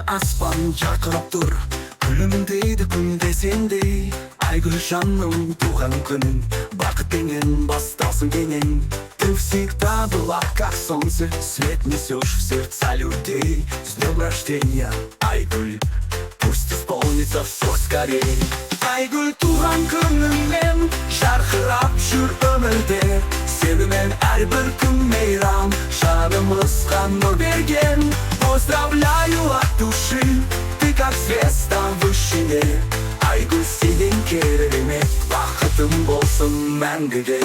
asman jarqırap dur. Gülümdeydi günde sendey. Aygül жаным туған күнің, бақытыңның басталсын кенен. Ты всегда была как солнце, свет несешь в сердца людей. С днем рождения, Айгүл, пусть исполнится все скорей. Айгүл, туған күніңмен жарқырап жүр өмірде. Сенімен әрбір күн мейрам, жанымызға нұр берген. Поздравляю от души, ты как звезда в вышине. Айгүл, сенің керемет, бақытың болсын мәңгіге.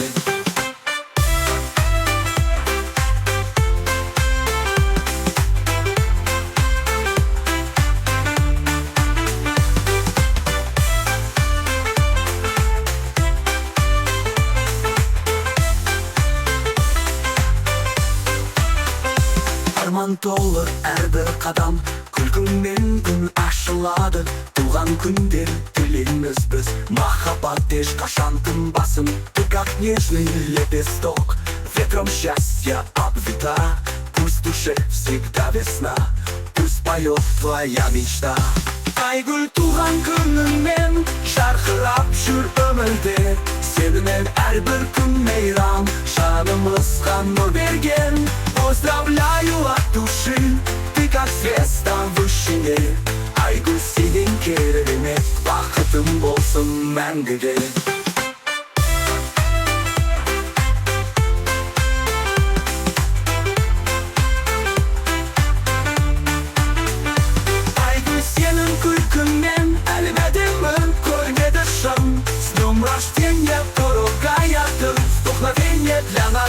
Арман толы әрбір қадам, күлкіңмен күн ашылады. Туған күндер тілейміз біз, махаббат ешқашан тынбасын. Ты как нежный лепесток, ветром счастья обвита. Пусть в душе всегда весна, пусть поет твоя мечта. Айгүл, туған күніңмен жарқырап жүр өмірде. Сенімен әрбір күн мейрам, жанымызға нұр берген. Поздравляю от души, ты как звезда в вышине. Айгүл, сенің керемет, бақытың болсын мәңгіге. Айгүл, сенің күлкіңмен әлем әдемі көрінеді шын. С днем рождения, дорогая ты, вдохновение для нас.